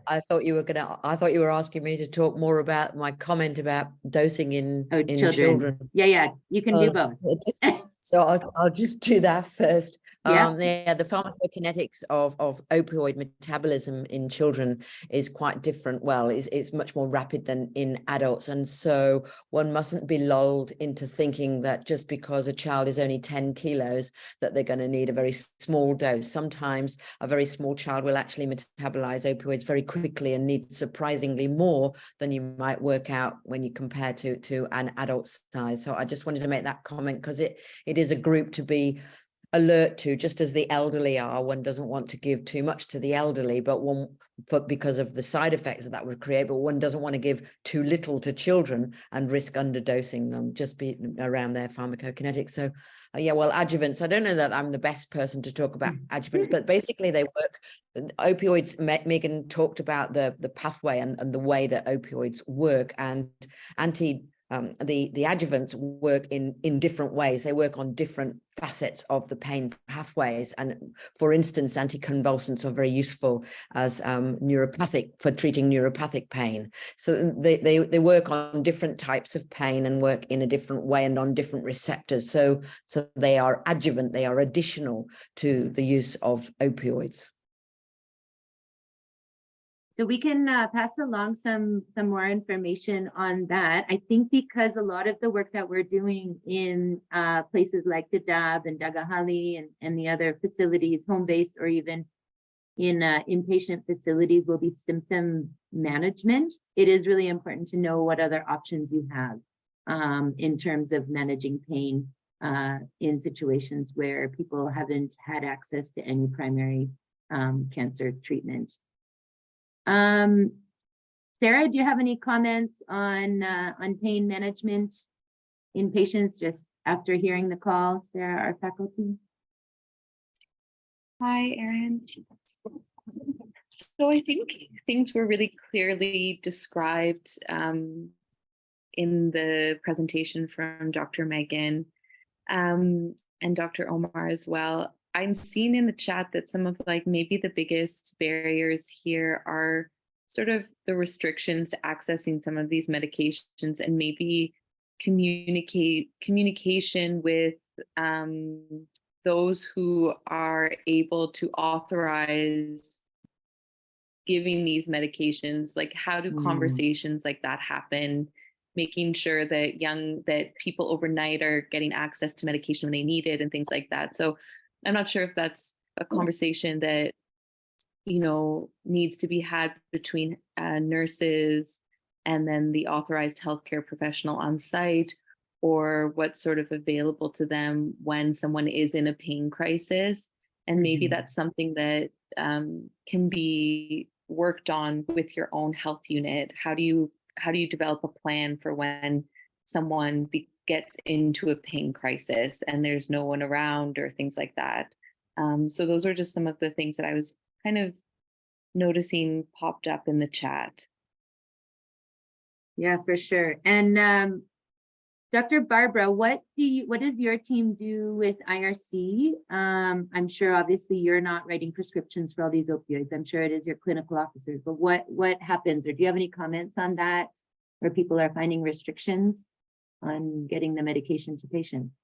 I thought you were asking me to talk more about my comment about dosing in children. Yeah, you can do both. So I'll just do that first. The pharmacokinetics of opioid metabolism in children is quite different. Well, it's much more rapid than in adults. And so one mustn't be lulled into thinking that just because a child is only 10 kilos, that they're going to need a very small dose. Sometimes a very small child will actually metabolize opioids very quickly and need surprisingly more than you might work out when you compare to an adult size. So I just wanted to make that comment because it is a group to be alert to, just as the elderly are. One doesn't want to give too much to the elderly, but because of the side effects that would create, but one doesn't want to give too little to children and risk underdosing them, just be around their pharmacokinetics. So adjuvants, I don't know that I'm the best person to talk about adjuvants, but basically they work. Opioids, Megan talked about the pathway and the way that opioids work, and the adjuvants work in different ways. They work on different facets of the pain pathways. And for instance, anticonvulsants are very useful as neuropathic for treating neuropathic pain. So they work on different types of pain and work in a different way and on different receptors. So they are adjuvant, they are additional to the use of opioids. So we can pass along some more information on that. I think because a lot of the work that we're doing in places like Dadaab and Dagahali and the other facilities, home-based or even in inpatient facilities, will be symptom management. It is really important to know what other options you have in terms of managing pain in situations where people haven't had access to any primary cancer treatment. Sarah, do you have any comments on pain management in patients just after hearing the call? Sarah, our faculty. Hi, Erin. So I think things were really clearly described in the presentation from Dr. Megan and Dr. Omar as well. I'm seeing in the chat that some of maybe the biggest barriers here are sort of the restrictions to accessing some of these medications and maybe communication with those who are able to authorize giving these medications. Like, how do conversations like that happen? Making sure that people overnight are getting access to medication when they need it and things like that. So I'm not sure if that's a conversation that, needs to be had between nurses and then the authorized healthcare professional on site, or what's sort of available to them when someone is in a pain crisis. And maybe that's something that can be worked on with your own health unit. How do you develop a plan for when someone gets into a pain crisis and there's no one around or things like that? So those are just some of the things that I was kind of noticing popped up in the chat. Yeah, for sure. And Dr. Barbara, what does your team do with IRC? I'm sure obviously you're not writing prescriptions for all these opioids. I'm sure it is your clinical officers, but what happens, or do you have any comments on that, where people are finding restrictions on getting the medication to patients?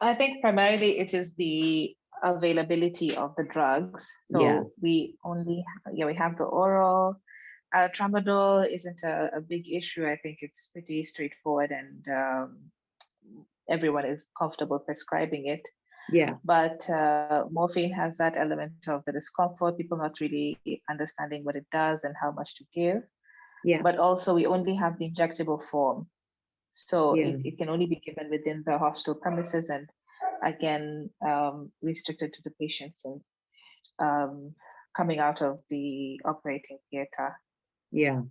I think primarily it is the availability of the drugs. So we have the oral. Tramadol isn't a big issue. I think it's pretty straightforward and everyone is comfortable prescribing it. Yeah. But morphine has that element of the discomfort, people not really understanding what it does and how much to give. Yeah. But also we only have the injectable form. So it can only be given within the hospital premises and again, restricted to the patients and coming out of the operating theater. Yeah.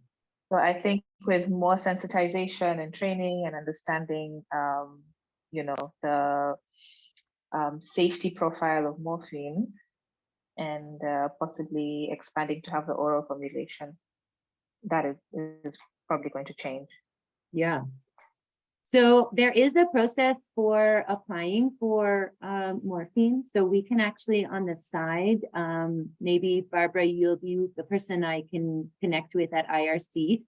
So I think with more sensitization and training and understanding, the safety profile of morphine and possibly expanding to have the oral formulation, that is probably going to change. Yeah. So there is a process for applying for morphine. So we can actually on the side, maybe Barbara, you'll be the person I can connect with at IRC.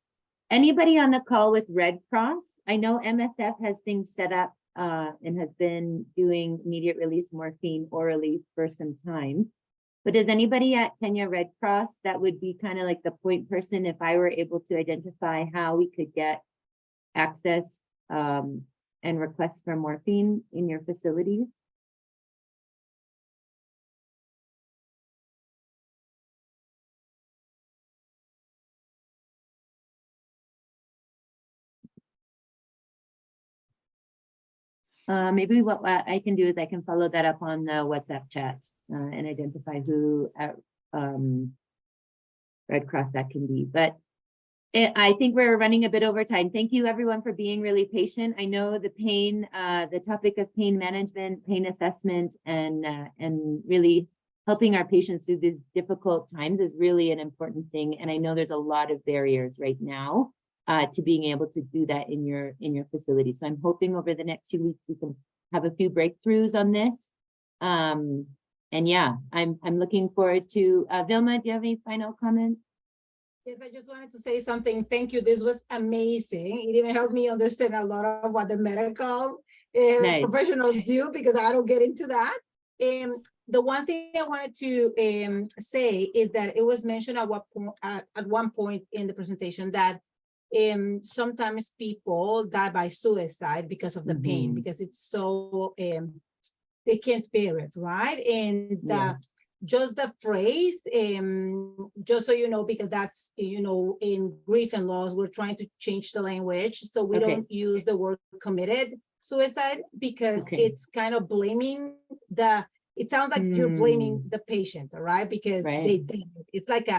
Anybody on the call with Red Cross? I know MSF has things set up and has been doing immediate release morphine orally for some time. But is anybody at Kenya Red Cross that would be kind of like the point person if I were able to identify how we could get access and requests for morphine in your facilities? Maybe what I can do is I can follow that up on the WhatsApp chat and identify who at Red Cross that can be. But I think we're running a bit over time. Thank you everyone for being really patient. I know the topic of pain management, pain assessment, and really helping our patients through these difficult times is really an important thing. And I know there's a lot of barriers right now to being able to do that in your facility. So I'm hoping over the next 2 weeks we can have a few breakthroughs on this. And yeah, I'm looking forward to Vilma. Do you have any final comments? Yes, I just wanted to say something. Thank you. This was amazing. It even helped me understand a lot of what the medical Nice. professionals do, because I don't get into that. The one thing I wanted to say is that it was mentioned at one point in the presentation that sometimes people die by suicide because of the pain, because it's so they can't bear it, right? And just the phrase, just so you know, because that's, you know, in grief and loss, we're trying to change the language. So we don't use the word committed suicide, because it's kind of blaming it sounds like you're blaming the patient, all right? Because they did it. It's like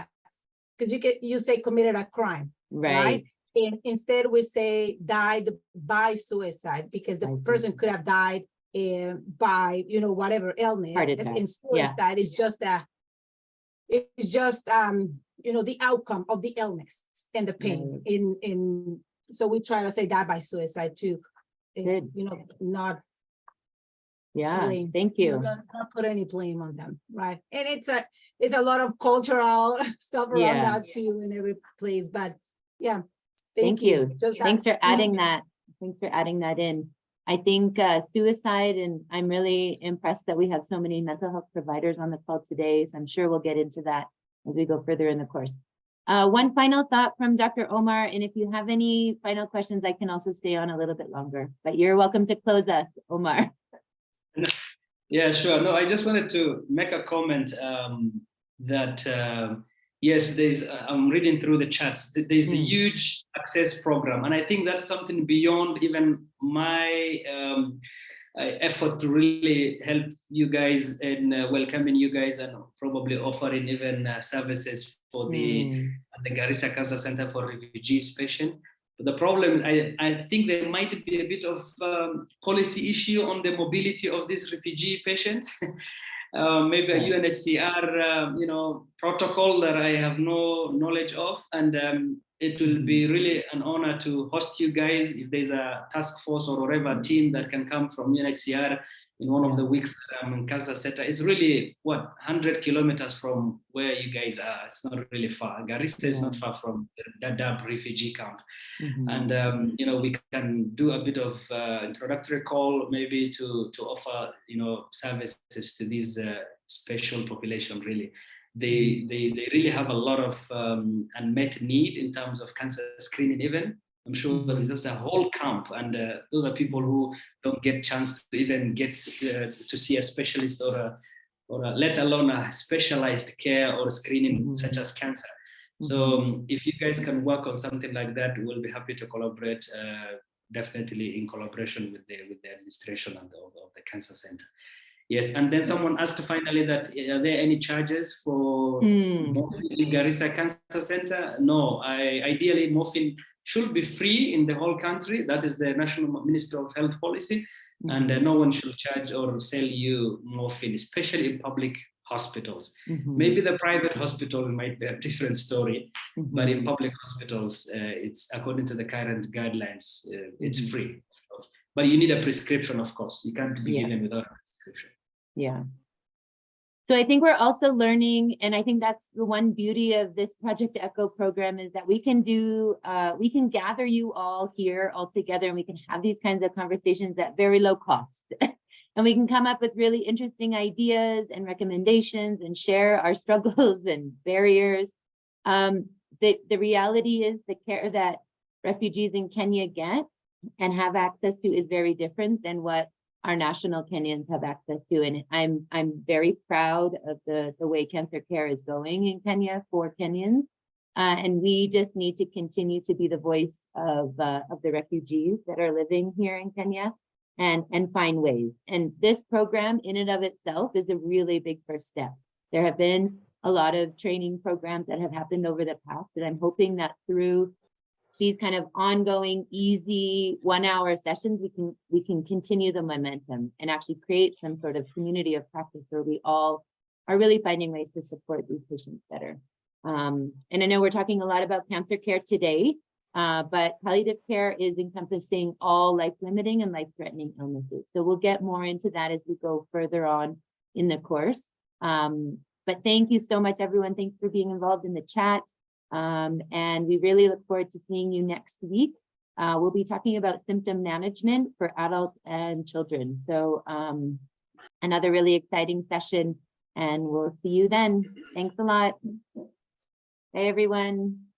because you say committed a crime, right? And instead we say died by suicide, because the person could have died by, you know, whatever illness. And suicide is just you know, the outcome of the illness and the pain. So we try to say die by suicide too. You know, not blame. Thank you. Not put any blame on them, right? And it's a lot of cultural stuff around that too in every place. But yeah, thank you. Thanks for adding that. Thanks for adding that in. I think suicide, and I'm really impressed that we have so many mental health providers on the call today. So I'm sure we'll get into that as we go further in the course. One final thought from Dr. Omar, and if you have any final questions, I can also stay on a little bit longer, but you're welcome to close us, Omar. Yeah, sure. No, I just wanted to make a comment that yes, I'm reading through the chats. There's a huge access program, and I think that's something beyond even my effort to really help you guys and welcoming you guys, and probably offering even services for the Garissa Cancer Center for Refugees patients. The problem is, I think there might be a bit of policy issue on the mobility of these refugee patients. Maybe a UNHCR, you know, protocol that I have no knowledge of, and it will be really an honor to host you guys if there's a task force or whatever team that can come from UNHCR in one of the weeks that I'm in Cancer Center. It's really 100 kilometers from where you guys are. It's not really far. Garissa is not far from the Dadaab refugee camp. And you know, we can do a bit of introductory call maybe to offer, you know, services to these special population. Really, they really have a lot of unmet need in terms of cancer screening. Even I'm sure there's a whole camp, and those are people who don't get chance to even get to see a specialist or let alone a specialized care or screening such as cancer. So if you guys can work on something like that, we'll be happy to collaborate, definitely in collaboration with the administration of the cancer center. Yes, and then someone asked finally that, are there any charges for morphine in Garissa Cancer Center? No, ideally morphine should be free in the whole country. That is the National Ministry of Health policy. And no one should charge or sell you morphine, especially in public hospitals. Maybe the private hospital might be a different story, but in public hospitals, it's according to the current guidelines, it's free. But you need a prescription, of course. You can't be given without a prescription. Yeah. So I think we're also learning, and I think that's the one beauty of this Project ECHO program, is that we can gather you all here all together, and we can have these kinds of conversations at very low cost. And we can come up with really interesting ideas and recommendations and share our struggles and barriers. The reality is the care that refugees in Kenya get and have access to is very different than what our national Kenyans have access to. And I'm very proud of the way cancer care is going in Kenya for Kenyans. And we just need to continue to be the voice of the refugees that are living here in Kenya and find ways. And this program in and of itself is a really big first step. There have been a lot of training programs that have happened over the past, and I'm hoping that through these kind of ongoing, easy 1-hour sessions, we can continue the momentum and actually create some sort of community of practice where we all are really finding ways to support these patients better. And I know we're talking a lot about cancer care today, but palliative care is encompassing all life-limiting and life-threatening illnesses. So we'll get more into that as we go further on in the course. But thank you so much, everyone. Thanks for being involved in the chat. And we really look forward to seeing you next week. We'll be talking about symptom management for adults and children. So another really exciting session, and we'll see you then. Thanks a lot. Bye, everyone.